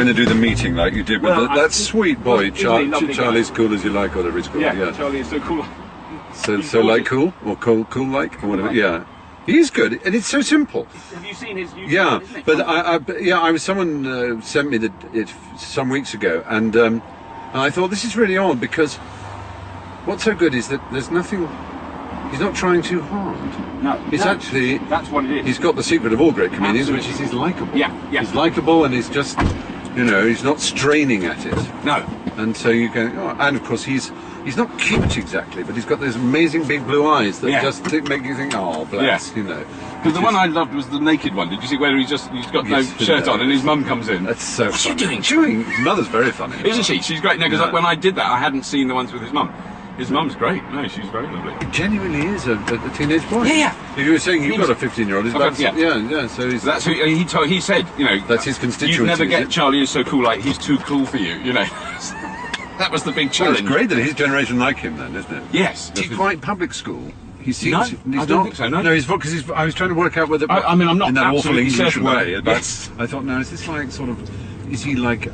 to do the meeting like you did with that sweet boy, Charlie's cool as you like, or whatever it's called. Yeah, Charlie is so cool. So like cool, or cool like, or whatever. Yeah, he's good, and it's so simple. Have you seen his YouTube? Yeah, but I was someone sent me it some weeks ago, and I thought this is really odd because what's so good is that there's nothing. He's not trying too hard. No, actually that's what it is. He's got the secret of all great comedians, which is he's likable. Yeah. He's likable, and he's just, he's not straining at it. No. And so you go, and of course he's not cute exactly, but he's got those amazing big blue eyes that just make you think, oh bless, Because the one I loved was the naked one. Did you see where he's got no shirt on and his mum comes in? That's so What's funny. she doing? His mother's very funny. Isn't she? She's great. No, because when I did that, I hadn't seen the ones with his mum. His mum's great. No, she's very lovely. He genuinely is a teenage boy. Yeah. If you were saying you've got a 15-year-old, so So that's who he said. That's his constituency. You'd never get Charlie is so cool. Like he's too cool for you. That was the big challenge. Well, it's great that his generation like him, then, isn't it? Yes. Is he quite public school? He seems. No, he's I don't think so. No, he's because I was trying to work out whether. I'm not in that awful English certain way. But yes. I thought, no, is this like sort of? Is he like?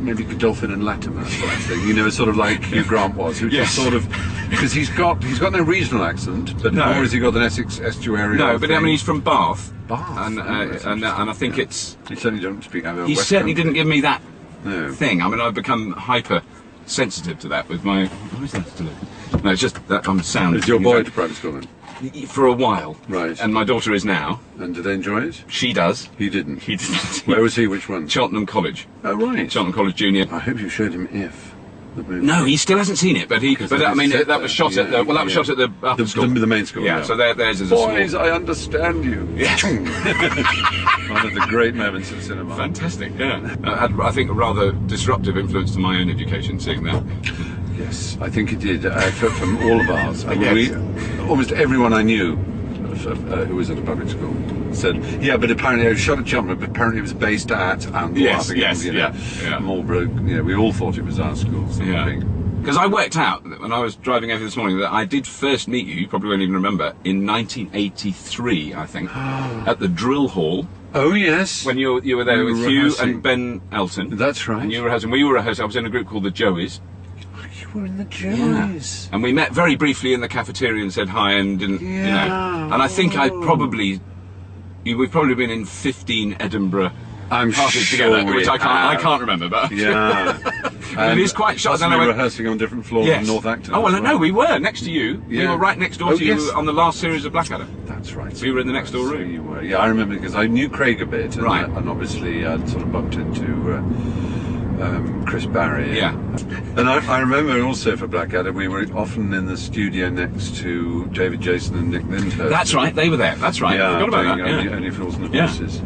Maybe Godolphin and Latimer sort of thing, sort of like Hugh Grant was, who just sort of, because he's got no regional accent, but nor has he got an Essex estuary. No, but I mean he's from Bath. Bath, and I think it's. He certainly don't speak. He certainly didn't give me that No. thing. I mean, I've become hyper sensitive to that with my. What is that still? No, it's just that I'm sound. Is your boy to private school then? For a while. Right. And my daughter is now. And do they enjoy it? She does. He didn't. He didn't. Where was he? Which one? Cheltenham College. Oh right. Cheltenham College Junior. I hope you showed him If. The movie. No, he still hasn't seen it, but he. But I mean, that was shot at the. Well, that was shot at the upper school. The main school. Yeah. So there's a Boys, small. I understand you. Yes. One of the great moments of cinema. Fantastic. Yeah. Had, I think, a rather disruptive influence to my own education, seeing that. Yes, I think it did. From all of ours. I mean, almost everyone I knew who was at a public school said, yeah, but apparently it was shot at Cheltenham, but apparently it was based at Marlborough. We all thought it was our school. Because I worked out when I was driving over this morning that I did first meet you probably won't even remember, in 1983, I think, at the Drill Hall. Oh yes. When you were there with Hugh and Ben Elton. That's right. And you were rehearsing. We were rehearsing. I was in a group called the Joeys. You were in the Joeys. Yeah. And we met very briefly in the cafeteria and said hi and didn't, And I think we've probably been in 15 Edinburgh parties together, which I can't remember, but it is quite short. We were rehearsing on different floors in North Acton. Oh well, no, we were next to you. Yeah. We were right next door to you on the last series of Blackadder. That's right. We were in the next door room. So you were. Yeah, I remember because I knew Craig a bit, and obviously I'd sort of bumped into Chris Barry. Yeah. And I remember also for Blackadder we were often in the studio next to David Jason and Nick Lyndhurst. That's right, they were there. That's right. Yeah, I forgot about that. Only Fools and Horses.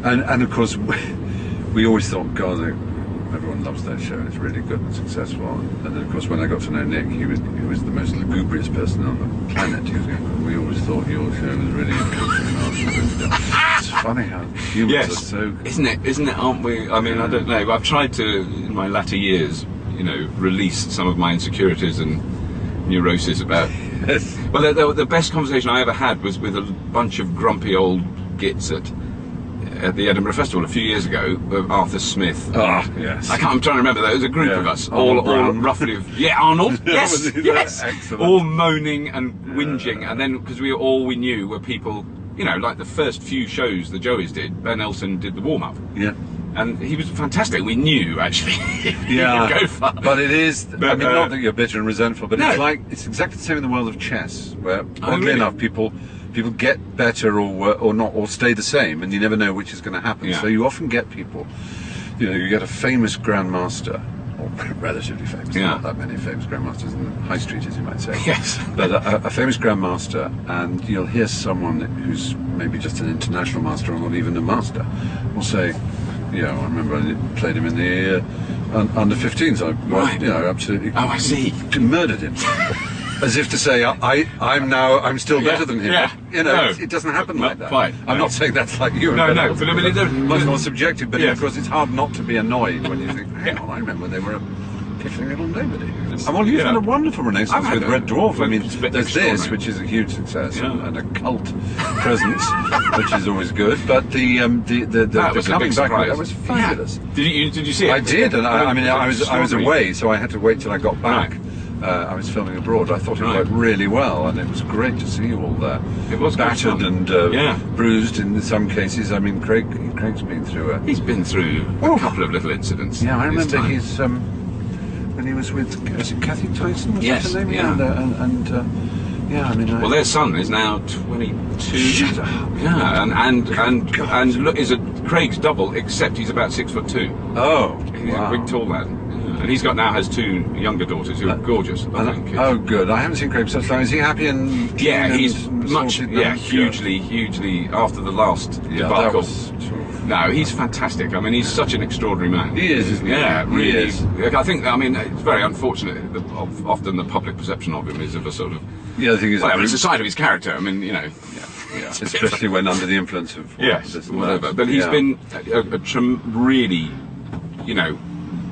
And of course we always thought, God, everyone loves that show. It's really good and successful. And then of course when I got to know Nick, he was the most lugubrious person on the planet. We always thought your show was really interesting. It's funny how humans are so. Isn't it? Aren't we? I mean, I don't know. I've tried to, in my latter years, release some of my insecurities and neuroses about. Yes. Well, the best conversation I ever had was with a bunch of grumpy old gits at the Edinburgh Festival a few years ago, Arthur Smith. Ah, yes. I'm trying to remember. There was a group of us, all roughly. Arnold. Yes. Excellent. All moaning and whinging, and then because we knew were people. Like the first few shows the Joeys did, Ben Elton did the warm-up. Yeah. And he was fantastic. We knew, actually, he would go far. But it is, I mean, not that you're bitter and resentful, but it's exactly the same in the world of chess, where, oddly enough, people get better or not, or stay the same, and you never know which is going to happen. Yeah. So you often get people, you get a famous grandmaster, or relatively famous, not that many famous grandmasters in the high street, as you might say. Yes. But a famous grandmaster, and you'll hear someone who's maybe just an international master or not even a master, will say, I remember I played him in the under 15s. Absolutely. Oh, I see. Murdered him. As if to say, I'm still better than him. Yeah. It doesn't happen like that. Quite. I'm not saying that's like you. No. But I mean, much more subjective. But of course, it's hard not to be annoyed when you think, hang on, I remember they were a piffling little nobody. And well, you've had a wonderful renaissance with Red Dwarf. I mean, there's this, which is a huge success and a cult presence, which is always good. But the coming back, that was fabulous. Yeah. Did you see it? I did, and I was away, so I had to wait till I got back. Right. I was filming abroad. I thought it worked really well, and it was great to see you all there. It was battered and bruised in some cases. I mean, Craig's been through. He's been through a couple of little incidents. Yeah, I remember his when he was with Kathy Tyson. Was yes, that her name? Yeah, I mean. Well, their son is now 22. Shut up. Yeah, and look, is Craig's double, except he's about 6'2". Oh, he's a big, tall lad. And he's has 2 younger daughters who are gorgeous. Oh, good. I haven't seen Craig such time. Is he happy and he's much hugely after the last debacle. No, he's fantastic. I mean, he's such an extraordinary man. He is, isn't he? Yeah, really. He is. I think. I mean, it's very unfortunate. Often the public perception of him is of a sort of. Yeah, I think it's a side of his character. I mean, Yeah. Especially when under the influence of whatever. But he's been really,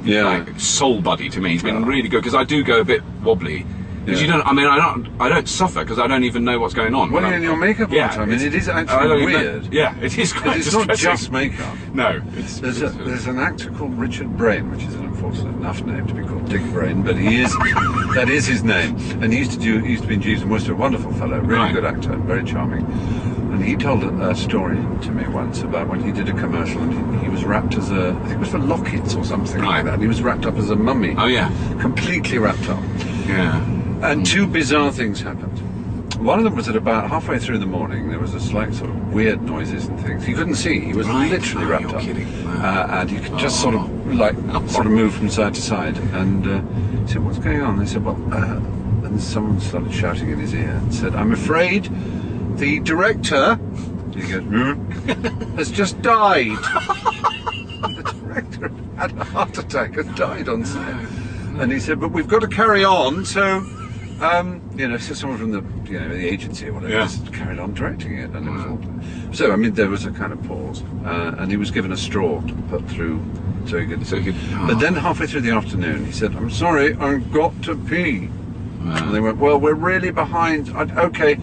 like soul buddy to me. He's been really good because I do go a bit wobbly. Because you don't. I mean, I don't suffer because I don't even know what's going on. Well, you're in your makeup all the time. I mean, it is actually weird. It is quite It's not just makeup. No. There's an actor called Richard Brain, which is an unfortunate enough name to be called Dick Brain, but that is his name. And he used to be in Jeeves and Wooster, a wonderful fellow, really good actor, very charming. And he told a story to me once about when he did a commercial and he was wrapped as I think it was for Lockheed's or something like that. And he was wrapped up as a mummy. Oh yeah. Completely wrapped up. Yeah. And 2 bizarre things happened. One of them was at about halfway through the morning, there was a slight sort of weird noises and things. He couldn't see, he was literally wrapped up. Kidding. And he could just sort of move from side to side. And he said, what's going on? They said, well, and someone started shouting in his ear and said, I'm afraid the director, he goes, has just died. The director had a heart attack and died on set. And he said, but we've got to carry on, so, so someone from the agency or whatever just carried on directing it. And it was all. So, I mean, there was a kind of pause, and he was given a straw to put through so he could. But then halfway through the afternoon, he said, I'm sorry, I've got to pee. And they went, well, we're really behind. Okay,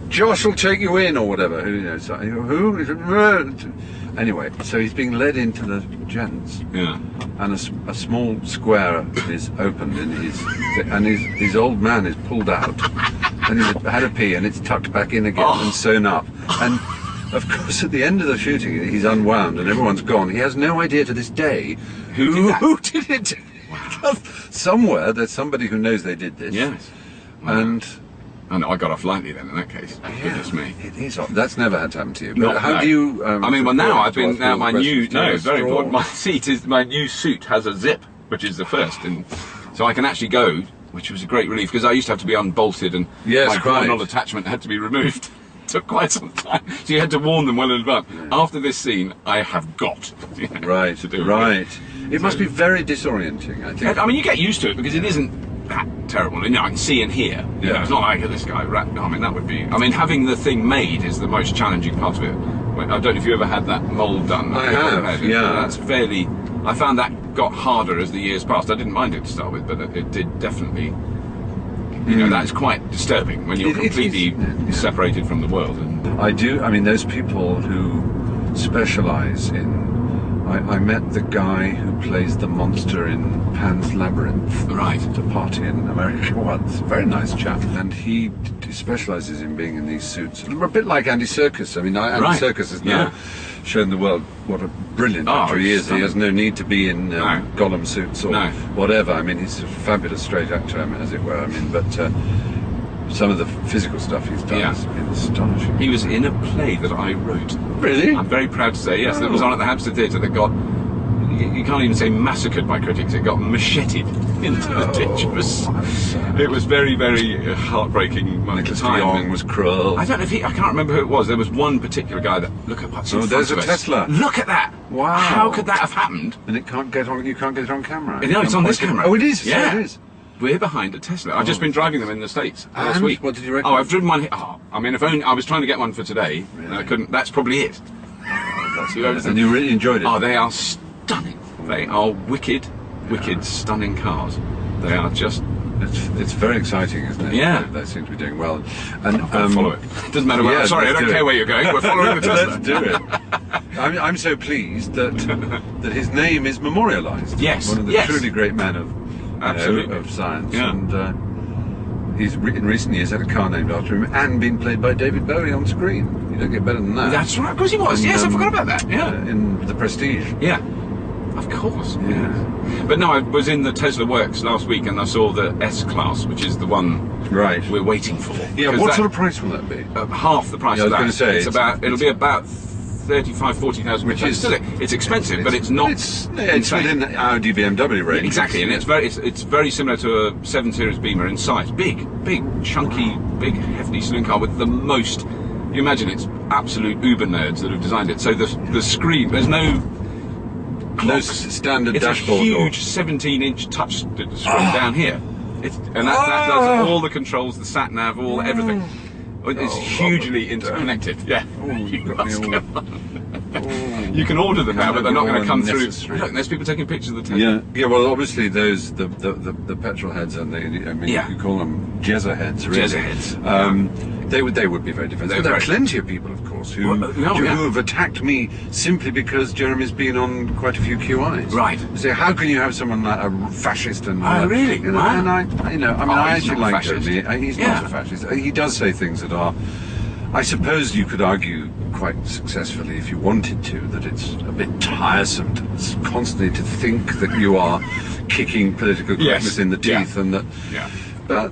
Josh will take you in or whatever. Who knows? Who? He said, anyway, so he's being led into the gents. Yeah. And a small square is opened in his old man is pulled out, and he's had a pee, and it's tucked back in again and sewn up. And of course, at the end of the shooting, he's unwound and everyone's gone. He has no idea to this day who did it. Wow. Somewhere there's somebody who knows they did this. Yes. Wow. And I got off lightly then in that case. Goodness me. It is. That's never had to happen to you. But how do you? Now I've been. Now my new. No, it's very important. My new suit has a zip, which is the first, and so I can actually go, which was a great relief because I used to have to be unbolted and my coronal attachment had to be removed. It took quite some time, so you had to warn them well in advance. Yeah. After this scene, I have got to do it. It must be very disorienting. I think. I mean, you get used to it because it isn't that terrible. I can see and hear. It's not like this guy. I mean, that would be. I mean, having the thing made is the most challenging part of it. I don't know if you ever had that mould done. I have. Yeah, that's fairly. I found that got harder as the years passed. I didn't mind it to start with, but it did definitely. That's quite disturbing when you're completely separated from the world. And I do. I mean, those people who specialise in. I met the guy who plays the monster in Pan's Labyrinth. Right. At a party in America once. Very nice chap. And he specialises in being in these suits. A bit like Andy Serkis. I mean, Andy Serkis has now shown the world what a brilliant actor he is. He has no need to be in Gollum suits or whatever. I mean, he's a fabulous straight actor, as it were. I mean, but some of the physical stuff he's done has been astonishing. He was in a play that I wrote. Really? I'm very proud to say, yes. That was on at the Hampstead Theatre that got, you can't even say massacred by critics, it got macheted into the ditch. It was very, very heartbreaking at the time. Nicholas was cruel. I don't know if I can't remember who it was. There was one particular guy that, look at what's in front there's of a us. Tesla. Look at that. Wow. How could that have happened? And you can't get it on camera. No, it's on this camera. Oh, it is? Yeah. So it is. We're behind a Tesla. I've just been driving them in the States last And week. what did you reckon? Oh, I've driven one. I mean, if only I was trying to get one for today, and I couldn't. That's probably it. And you really enjoyed it? Oh, they are stunning. They are wicked. wicked, stunning cars. They are just... It's very exciting, isn't it? Yeah. They seem to be doing well. And follow it. Doesn't matter where. Sorry, I don't care where you're going. We're following the Tesla. Let's do it. I'm so pleased that his name is memorialised. Yes. One of the truly great men of of science. Yeah. And he's in recent years had a car named after him and been played by David Bowie on screen. You don't get better than that. That's right. Of course he was. And, yes, I forgot about that. Yeah. In The Prestige. Yeah. Of course. Yeah. But no, I was in the Tesla Works last week and I saw the S-Class, which is the one we're waiting for. Yeah, what sort of price will that be? Half the price of that. I was going to say. It'll be about 40,000, which is still, it's expensive, but it's not. It's within the Audi BMW range. Exactly, and it's very similar to a 7 Series Beamer in size. Big, chunky, big, hefty saloon car with the most. You imagine it's absolute Uber nerds that have designed it. So the screen, there's no. No standard dashboard. It's a huge 17-inch touch screen down here, and that does all the controls, the sat nav, everything. It's hugely interconnected. Yeah. You can order them now, but they're not going to come through. Look, there's people taking pictures of the Tesla. Yeah. Well, obviously those the petrol heads and you call them jezza heads. Really. Jezza heads. They would be very defensive. There are plenty of people, of course, who have attacked me simply because Jeremy's been on quite a few QIs. Right. So how can you have someone like a fascist and? Really? Wow. And I actually like Jeremy. He's Yeah. not a fascist. He does say things that are. I suppose you could argue quite successfully, if you wanted to, that it's a bit tiresome constantly to think that you are kicking political correctness in the teeth, and that. Yeah. But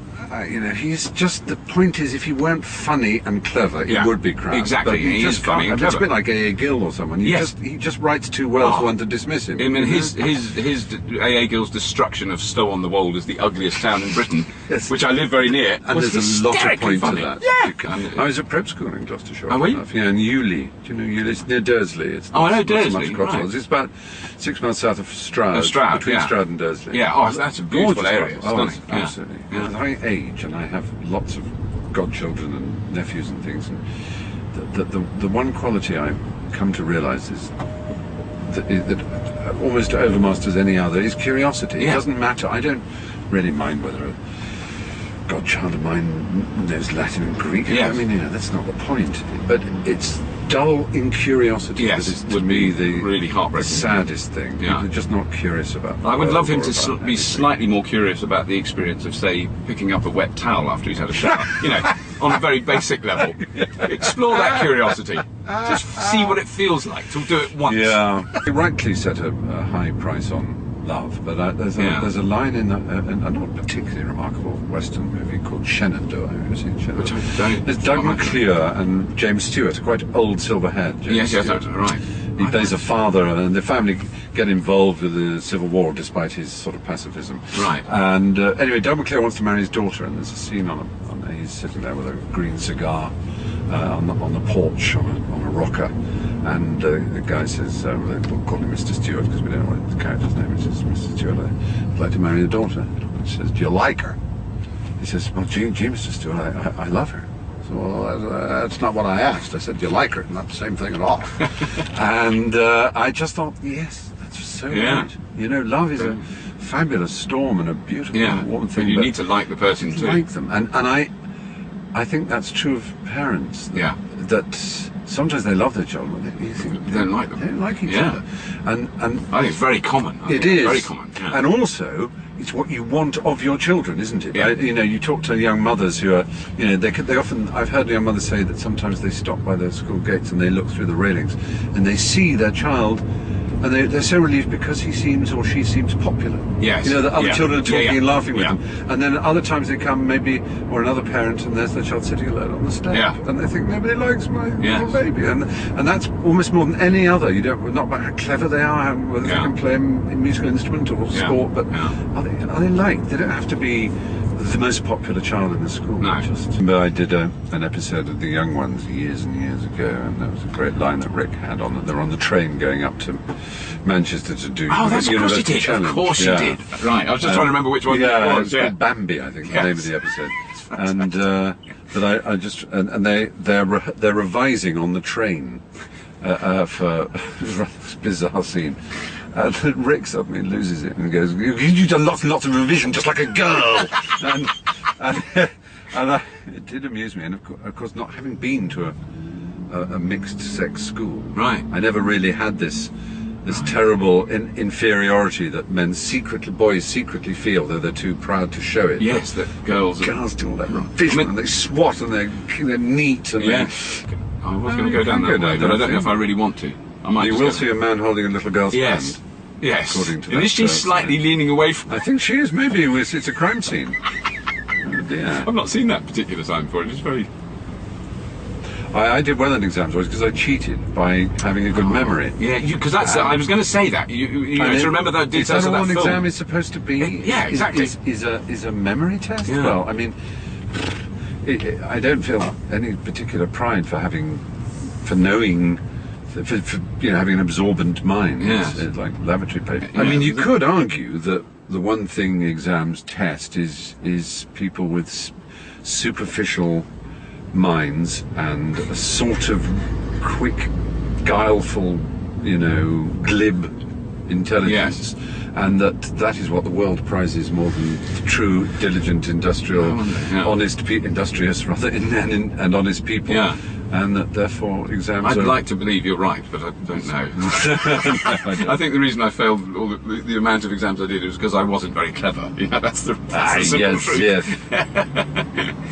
he's just. The point is, if he weren't funny and clever, it would be crap. Exactly. But he is funny and clever. It's a bit like A.A. Gill or someone. He just writes too well for one to dismiss him. I mean, his A.A. Gill's destruction of Stow on the Wold as the ugliest town in Britain, which I live very near, and was there's a lot of point funny. to that. Yeah. I was at prep school in Gloucestershire. Oh, were you? Yeah, in Ewley. Do you know Ewley? It's near Dursley. It's I know not so Dursley. much Cotswolds. Right. It's about 6 miles south of Stroud. Between Stroud and Dursley. Yeah. That's a beautiful Gorgeous area. Stunning. Yeah. Absolutely. Yeah. I age, and I have lots of godchildren and nephews and things. And the one quality I've come to realise is that almost overmasters any other is curiosity. Yeah. It doesn't matter. I don't really mind whether a godchild of mine knows Latin and Greek. Yes. I mean, that's not the point. But it's dull incuriosity that is, to me, the really heartbreaking, saddest thing. Yeah. People are just not curious about. I would love him to be slightly more curious about the experience of, say, picking up a wet towel after he's had a shower. On a very basic level. Explore that curiosity. Just see what it feels like to do it once. Yeah. He rightly set a high price on love, but there's a line in a not particularly remarkable Western movie called Shenandoah. Have you ever seen Shenandoah? Which I don't. There's Doug McClure and James Stewart, quite old silver-haired James Stewart. Right. He plays a father, and the family get involved with the Civil War despite his sort of pacifism. Right. And anyway, Doug McClure wants to marry his daughter, and there's a scene he's sitting there with a green cigar on the porch on a rocker. And the guy says, we'll call him Mr. Stewart because we don't know what the character's name is. It's Mr. Stewart. I'd like to marry the daughter. She says, do you like her? He says, well, gee, Mr. Stewart, I love her. So, well, that's not what I asked. I said, do you like her? Not the same thing at all. And I just thought, yes, that's so right. Love is a fabulous storm and a beautiful warm thing. But you need to like the person too. Like them. And I think that's true of parents. That sometimes they love their children, but they don't like them. They don't like each other. And I think it's very common. It is very common. Yeah. And also, it's what you want of your children, isn't it? Yeah. You talk to young mothers who are, they often. I've heard young mothers say that sometimes they stop by their school gates and they look through the railings, and they see their child. And they're so relieved because he seems or she seems popular. Yes. The other children are talking and laughing with them. And then other times they come, maybe, or another parent, and there's the child sitting alone on the step. Yeah. And they think, nobody likes my little baby. And that's almost more than any other. Not about how clever they are, whether they can play a musical instrument or sport, but are they liked? They don't have to be the most popular child in the school. No. I did an episode of The Young Ones years and years ago, and there was a great line that Rick had on it. They were on the train going up to Manchester to do that's the University University Challenge. Of course you did. Right, I was just trying to remember which one it was. It's called Bambi, I think, the name of the episode. And but I just and they're revising on the train for a bizarre scene. And then Rick suddenly loses it and goes, "You done lots and lots of revision, just like a girl." and it did amuse me. And of course, not having been to a mixed-sex school, right? I never really had this terrible inferiority that boys secretly feel, though they're too proud to show it. Yes, that girls do all that revision, and they swat, and they're neat, and I was going to go down that way, but I don't know if I really want to. I might. You will see a man holding a little girl's hand. Yes. According to and is she slightly leaning away from? I think she is. Maybe it's a crime scene. Oh dear. I've not seen that particular sign before. It's very. I did well in exams always because I cheated by having a good memory. Yeah, because that's. I was going to say that. You know, to remember the details of that film. Is that all an film. exam is supposed to be? Yeah, exactly. Is a memory test? Yeah. Well, I mean, I don't feel any particular pride for knowing. For having an absorbent mind. Yes. It's like lavatory paper. I mean, you could argue that the one thing exams test is people with superficial minds and a sort of quick, guileful, glib intelligence. Yes. And that is what the world prizes more than true, diligent, industrial, industrious rather, and honest people. Yeah. And that therefore exams I'd like to believe you're right, but I don't know. I think the reason I failed all the amount of exams I did was because I wasn't very clever. That's the simple truth. Yes.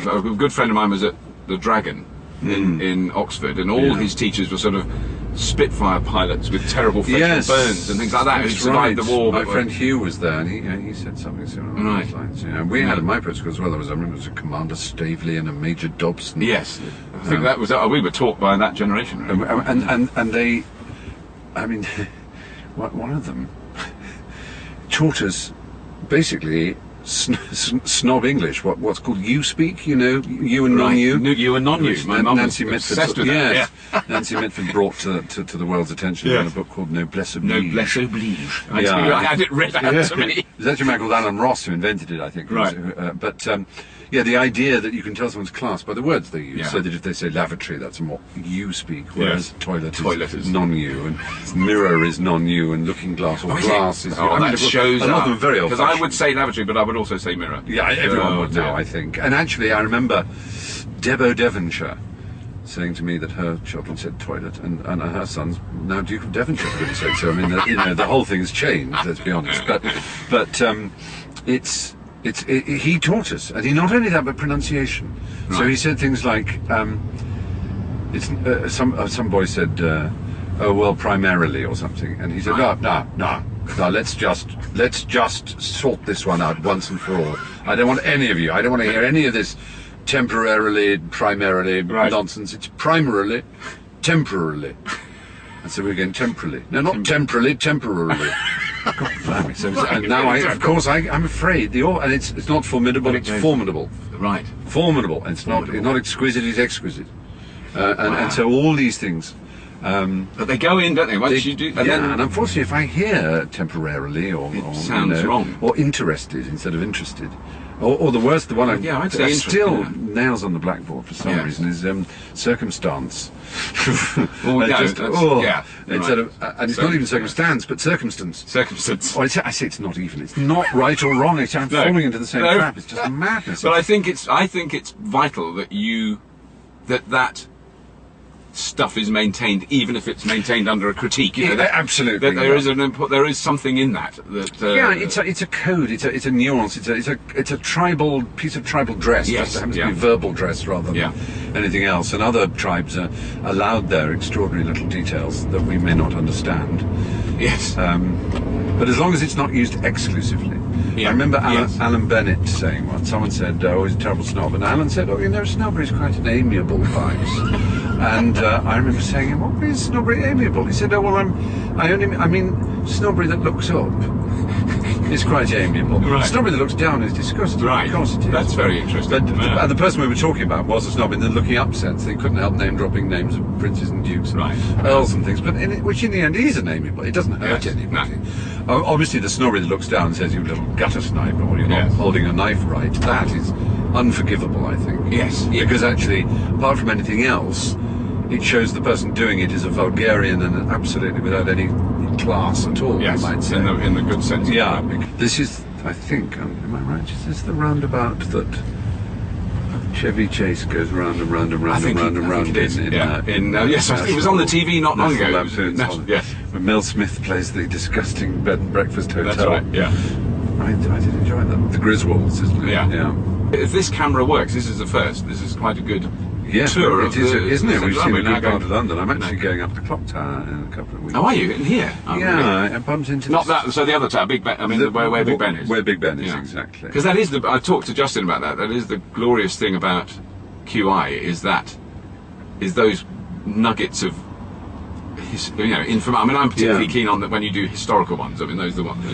A good friend of mine was at the Dragon in Oxford, and all his teachers were sort of Spitfire pilots with terrible facial burns and things like that who survived the war. My friend Hugh was there, and he said something similar along those lines. We had in my school as well. I remember there was a Commander Staveley and a Major Dobson. Yes, I think that was. We were taught by that generation. And they, I mean, one of them taught us basically snob English, what's called you speak, you and non-you. You and non-you. My mum was obsessed with that. Yes. Nancy Mitford brought to the world's attention in a book called Noblesse Oblige. Noblesse Oblige. I had it read out to me. There's actually a man called Alan Ross who invented it, I think. Right. The idea that you can tell someone's class by the words they use, so that if they say lavatory, that's more you speak, whereas toilet is non-you, and mirror is non-you, and looking glass or glass is... that shows a lot of them very old. Because I would say lavatory, but I would also say mirror. Yeah, everyone would now, I think. And actually, I remember Debo Devonshire saying to me that her children said toilet, and her son's now Duke of Devonshire, for goodness sake. So, I mean, the whole thing has changed, let's be honest. But he taught us, and he not only that, but pronunciation. Right. So he said things like, some boy said, "Oh well, primarily" or something, and he said, "No, let's just sort this one out once and for all. I don't want any of you. I don't want to hear any of this temporarily, primarily nonsense. It's primarily, temporarily." And so we're going temporarily. No, not temporarily, temporarily. God, blimey. And now, I'm afraid and it's not formidable. It's formidable. Right. Formidable. And it's not exquisite. It's exquisite. And so all these things. But they go in, don't they? Once you do. And unfortunately, if I hear temporarily or sounds wrong, or interested instead of interested. Or the worst, the one I'd say still nails on the blackboard for some reason is circumstance. Instead of, and it's not even circumstance, but circumstance. Circumstance. Or I say it's not even. It's not right or wrong. I'm falling into the same trap. It's just madness. But I think it's vital that that stuff is maintained, even if it's maintained under a critique. Absolutely. That there is something in that. It's a code. It's a nuance. It's a tribal piece of tribal dress. Yes. It happens to be verbal dress rather than anything else. And other tribes are allowed their extraordinary little details that we may not understand. Yes. But as long as it's not used exclusively. I remember Alan Bennett saying once, someone said, "Oh, he's a terrible snob," and Alan said, "Oh, snobbery is quite an amiable vice." And I remember saying, "What is snobbery amiable?" He said, "Oh, well, I mean snobbery that looks up is quite amiable. Right. Snobbery that looks down is disgusting." Right. Of course it is. That's very interesting. But the person we were talking about was a snob in the looking up sense. They couldn't help name-dropping names of princes and dukes and earls and things, but which in the end is an amiable. It doesn't hurt anybody. No. Obviously, the snobbery that looks down and says, "You little gutter sniper," or "You're not holding a knife right," that is unforgivable, I think. Yes. Because actually, apart from anything else, it shows the person doing it is a vulgarian and absolutely without any class at all. Yes, you might say. in the good sense. Yeah, this is, I think, am I right? Is this the roundabout that Chevy Chase goes round and round and round and round and round in? Yes, I think it was on the TV not long ago. Yes, when Mel Smith plays the disgusting bed and breakfast hotel. That's right. Yeah, I did enjoy that. The Griswolds, isn't it? Yeah. If this camera works, this is the first. This is quite a good tour. It is, isn't it? We've seen a good part going of London. I'm actually going up the clock tower in a couple of weeks. Oh, are you in here? Oh, yeah, really? I bumped into. Not that. So the other tower, Big Ben. I mean, where Big Ben is. Where Big Ben is, exactly. Because that is the. I talked to Justin about that. That is the glorious thing about QI is those nuggets of. Information. I mean, I'm particularly keen on that when you do historical ones. I mean, those are the ones.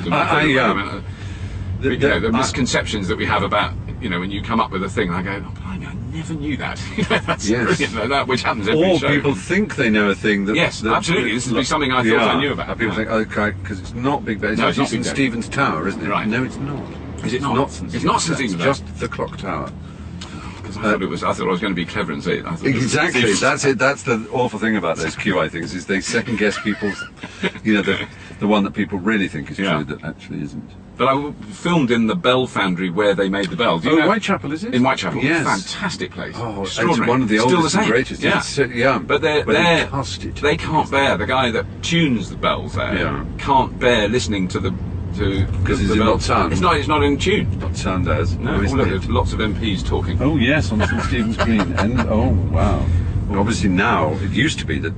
The misconceptions that we have about, when you come up with a thing, and I go, oh, blimey, I never knew that. That's brilliant, that, which happens every show. Or people think they know a thing that... Yes, absolutely. This would be something I thought I knew about. People think, okay, because it's not Big Ben. It's St Stephen's Tower, isn't it? Right. No, it's not. Is it not? It's not St Stephen's. It's just the clock tower. I thought I was going to be clever and say exactly. That's it. That's the awful thing about those QI things is they second guess people's, the one that people really think is true that actually isn't. But I filmed in the Bell Foundry where they made the bell. Do you know? Whitechapel, is it? In Whitechapel. Yes. Fantastic place. Oh, it's one of the oldest and greatest. Yeah. But they can't bear, the guy that tunes the bells there can't bear listening to the... Because it's not sound. It's not in tune. It's not sound as. No, there's lots of MPs talking. Oh yes, on St Stephen's Green. Oh wow. Well, obviously now it used to be that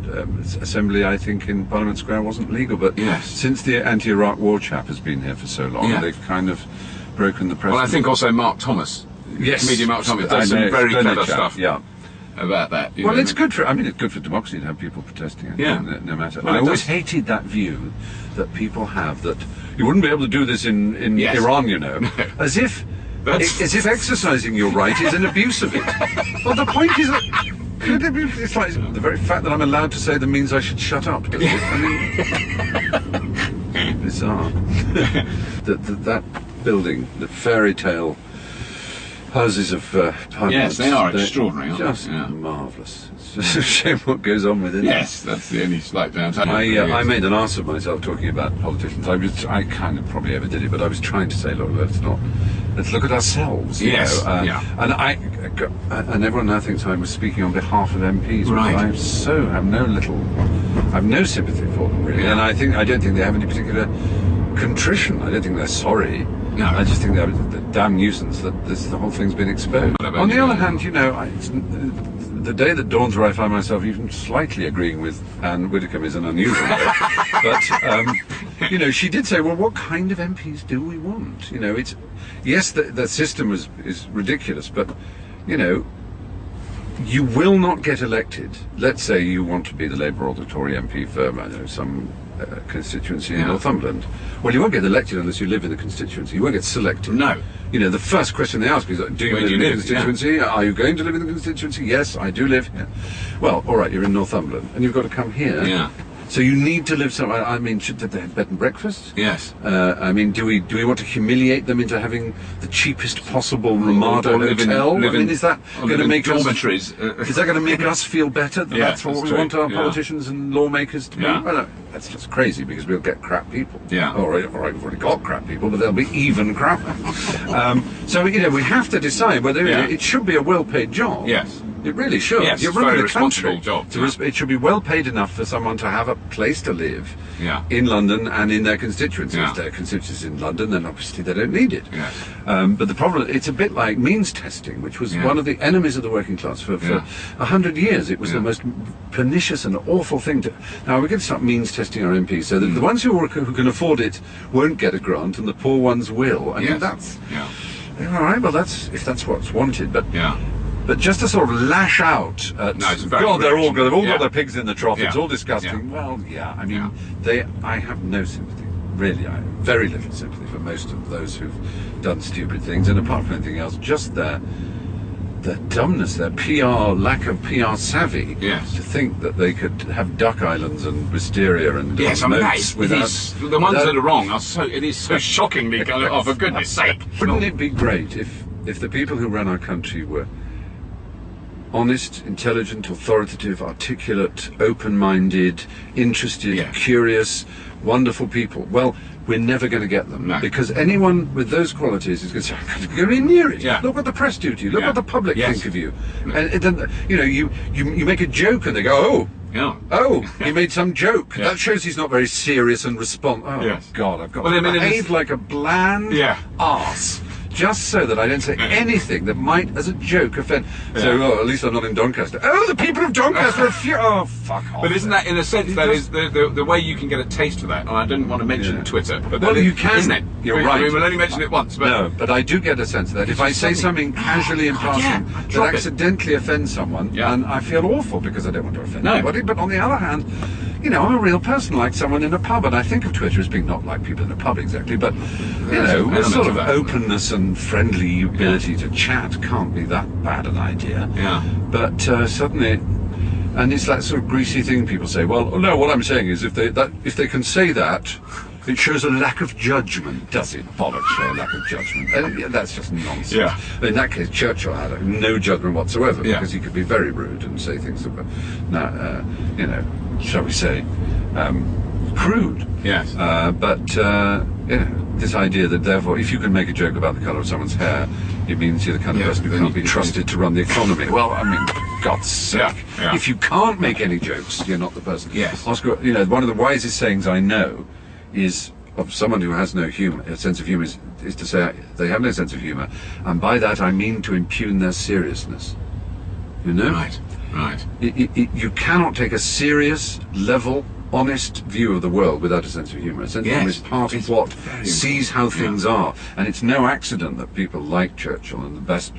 assembly, I think, in Parliament Square wasn't legal, but since the anti-Iraq war chap has been here for so long, they've kind of broken the precedent. Well, I think also Mark Thomas, comedian Mark Thomas, does some very clever stuff. Yeah. About that. Well, it's good for. I mean, it's good for democracy to have people protesting. No matter. Well, I always hated that view that people have that you wouldn't be able to do this in Iran, as if exercising your right is an abuse of it. Well, the point is that it's like the very fact that I'm allowed to say them means I should shut up. Doesn't it? I mean, bizarre. that building, the fairy tale. Houses of Parliament. Yes, they are extraordinary. Just marvellous. It's just a shame what goes on with it. Yes, that's the only slight downside. I made an ass of myself talking about politicians. I kind of probably overdid it, but I was trying to say, look, let's look at ourselves. Yes. And everyone now thinks I was speaking on behalf of MPs. Right. I have no sympathy for them really, and I don't think they have any particular contrition. I don't think they're sorry. No. I just think they're a damn nuisance that the whole thing's been exposed. On the other hand, the day that dawns where I find myself even slightly agreeing with Anne Widdecombe is an unusual day. But, she did say, well, what kind of MPs do we want? Yes, the system is ridiculous, but, you will not get elected. Let's say you want to be the Labour or the Tory MP for, I don't know, some constituency in Northumberland. Well, you won't get elected unless you live in the constituency. You won't get selected. No. The first question they ask is, do you live in the constituency? Yeah. Are you going to live in the constituency? Yes, I do live here. Well, all right, you're in Northumberland, and you've got to come here. Yeah. So you need to live somewhere. I mean, should they have bed and breakfast? Yes. I mean, do we want to humiliate them into having the cheapest possible Ramada hotel? Is that going to make dormitories? Is that going to make us feel better? That's what we want our politicians and lawmakers to be. Well, no, that's just crazy because we'll get crap people. Yeah. All right, we've already got crap people, but they'll be even crapper. So we have to decide whether it should be a well-paid job. Yes. It really should. Yes, You're it's running a very the country. responsible job. It should be well paid enough for someone to have a place to live in London and in their constituencies. If their constituencies in London, then obviously they don't need it. Yes. But the problem, it's a bit like means testing, which was one of the enemies of the working class for 100 years. It was the most pernicious and awful thing to... Now we're going to start means testing our MPs so that the ones who can afford it won't get a grant and the poor ones will. I mean, that's... All right, well, if that's what's wanted, but... But just to sort of lash out at, God, they've all got their pigs in the trough, it's all disgusting. Well, I mean, I have no sympathy, really, I have very little sympathy for most of those who've done stupid things, and apart from anything else, just their dumbness, their lack of PR savvy, to think that they could have duck islands and wisteria and notes without... the ones that are wrong it is so shockingly kind of, oh, for goodness sake. Wouldn't it be great if the people who run our country were honest, intelligent, authoritative, articulate, open-minded, interested, curious, wonderful people. Well, we're never going to get them, because anyone with those qualities is going to say, "I'm going to go near it. Look what the press do to you. Look what the public think of you." And then, you know, you make a joke and they go, "Oh, he made some joke. That shows he's not very serious and Oh God, I've got to behave like a bland arse, just so that I don't say anything that might, as a joke, offend." So, at least I'm not in Doncaster. Oh, the people of Doncaster are oh, fuck off. But isn't that, in a sense, that is the way you can get a taste of that? And I didn't want to mention Twitter, but well, you can, isn't it? You're right. I mean, we'll only mention it once. But no, but I do get a sense of that if I say something casually in passing that accidentally offends someone, and I feel awful because I don't want to offend anybody. But on the other hand, you know, I'm a real person, like someone in a pub, and I think of Twitter as being not like people in a pub exactly, but you know, a sort of openness and friendly ability to chat can't be that bad an idea. But suddenly, and it's that sort of greasy thing people say. Well, no, what I'm saying is if they can say that, it shows a lack of judgment, does it? Bollocks, show a lack of judgment. And that's just nonsense. In that case, Churchill had no judgment whatsoever, because he could be very rude and say things that were, you know, shall we say, crude. But you know, this idea that therefore, if you can make a joke about the colour of someone's hair, it means you're the kind of person who can't be trusted to run the economy. Well, I mean, for God's sake, if you can't make any jokes, you're not the person. Oscar, you know, one of the wisest sayings I know is of someone who has no humour, a sense of humour, is to say they have no sense of humour, and by that I mean to impugn their seriousness. You know? Right. You cannot take a serious, level, honest view of the world without a sense of humour. A sense of humour is part of what sees how things are, and it's no accident that people like Churchill and the best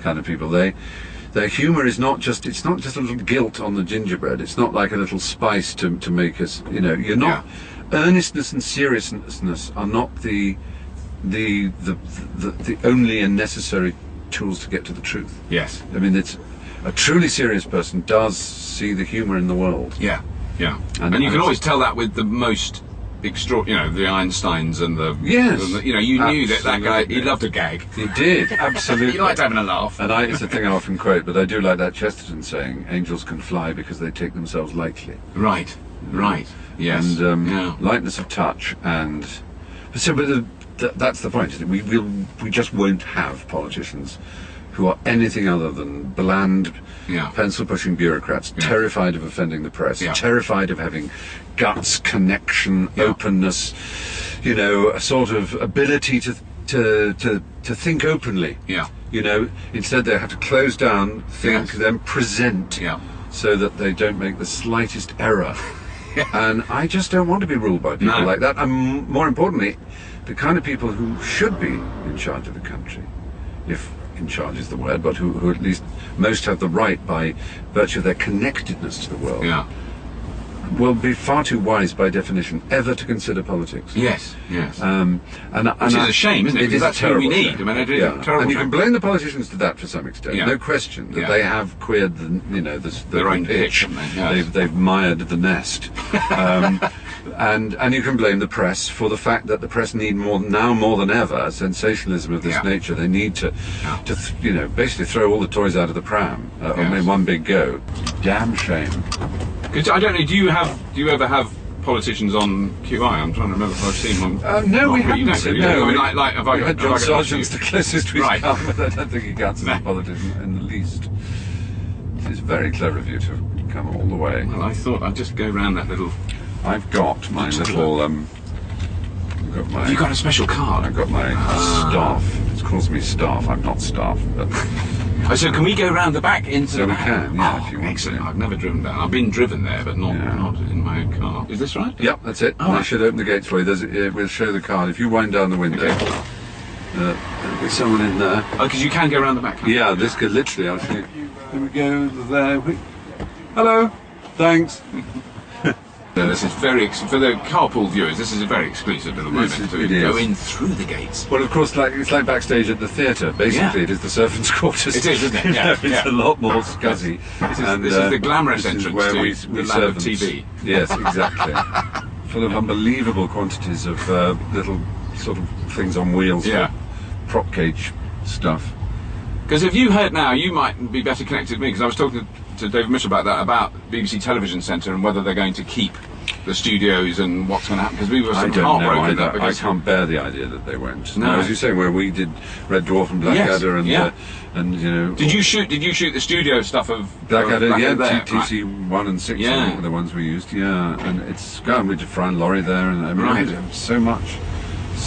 kind of people. Their humour is not just, it's not just a little gilt on the gingerbread. It's not like a little spice to make us, you know, you're not. Earnestness and seriousness are not the only and necessary tools to get to the truth. I mean, it's a truly serious person does see the humour in the world. And you can always tell that with the most extraordinary, you know, the Einsteins and the you know, you knew that guy, he loved a gag. He did, absolutely. He liked having a laugh. And it's a thing I often quote, but I do like that Chesterton saying, "Angels can fly because they take themselves lightly." Right. And lightness of touch, and so, but that's the point. We just won't have politicians who are anything other than bland, pencil-pushing bureaucrats, terrified of offending the press, terrified of having guts, connection, openness, you know, a sort of ability to think openly. You know, instead they have to close down, think, then present, so that they don't make the slightest error. And I just don't want to be ruled by people like that. And more importantly, the kind of people who should be in charge of the country, if in charge is the word, but who at least most have the right by virtue of their connectedness to the world, will be far too wise by definition ever to consider politics. Which is a shame, isn't it? It is that's what we need. I mean, it is a terrible and you shame. can blame the politicians to that for some extent, no question, that they have queered their own pitch. They've mired the nest. And you can blame the press for the fact that the press need more than ever sensationalism of this nature. They need to you know, basically throw all the toys out of the pram in one big go. Damn shame. Because I don't know. Do you ever have politicians on QI? I'm trying to remember if I've seen one. No, we haven't. No, I mean, like have I got John Sargent's the closest we've come, but I don't think he counts as a politician in the least. It's very clever of you to come all the way. Well, I thought I'd just go round that little. I've got my little. Have you got a special card? I've got my staff. It calls me staff. I'm not staff, but. So can we go round the back into the back? We can, if you want excellent. to. I've never driven down. I've been driven there, but not in my own car. Is this right? Yep, that's it. They should open the gates for you. We'll show the card. If you wind down the window, there'll be someone in there. Oh, because you can go around the back. Yeah, this could literally. I'll show you. There we go. There. Hello. Thanks. So this is for the carpool viewers. This is a very exclusive little moment to go in through the gates. Well, of course, it's like backstage at the theatre. Basically, it is the servants' quarters. It is, isn't it? It's a lot more scuzzy. This is the glamorous entrance where to we the land of TV. Yes, exactly. Full of unbelievable quantities of little sort of things on wheels. Prop cage stuff. Because if you heard now, you might be better connected to me, because I was talking to David Mitchell about that, about BBC Television Centre and whether they're going to keep the studios and what's going to happen, because we were sort of heartbroken. I can't bear the idea that they won't. No. As you say, where we did Red Dwarf and Blackadder, and you know. Did you shoot the studio stuff of Blackadder? Yeah, there, TC 1 and 6 were the ones we used. Yeah, and it's we did Fran Laurie there, and I mean, we did so much.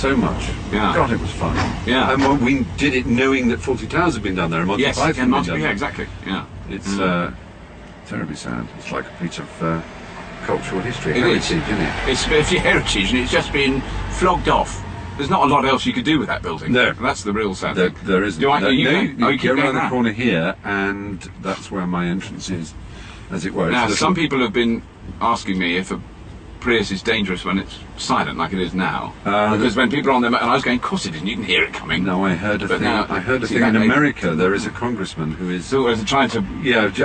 Yeah. God, it was fun. Yeah. And we did it knowing that 40 Towers had been done there, and Monty Python had been done there. Exactly. Yeah. It's terribly sad. It's like a piece of cultural history. Heritage, isn't it? It's heritage, and it's just been flogged off. There's not a lot else you could do with that building. No. That's the real sad thing. There isn't. You go around the corner here, and that's where my entrance is, as it were. Now, some people have been asking me if a Prius is dangerous when it's silent, like it is now. Because when people are on them, and I was going, of course it isn't, you can hear it coming. No, I heard a thing in America. There is a congressman who is trying to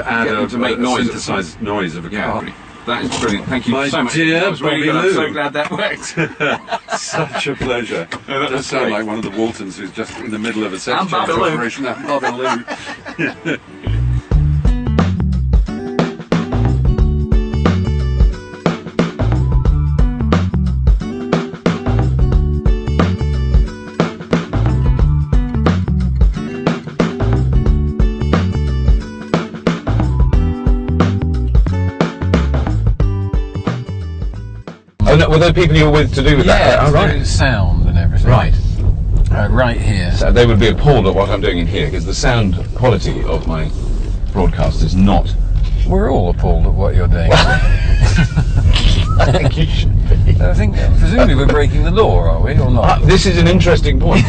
add to make noise, synthesized noise of a car. Brilliant. That is brilliant. Thank you so much. Dear that was really good. I'm so glad that worked. Such a pleasure. That does sound like one of the Waltons who's just in the middle of a sex change operation. Babaloo. Were there people you were with to do with that? Yeah, right. Sound and everything. Right. Right here. So they would be appalled at what I'm doing in here, because the sound quality of my broadcast is not... We're all appalled at what you're doing. I think you should be. I think, presumably we're breaking the law, are we, or not? This is an interesting point.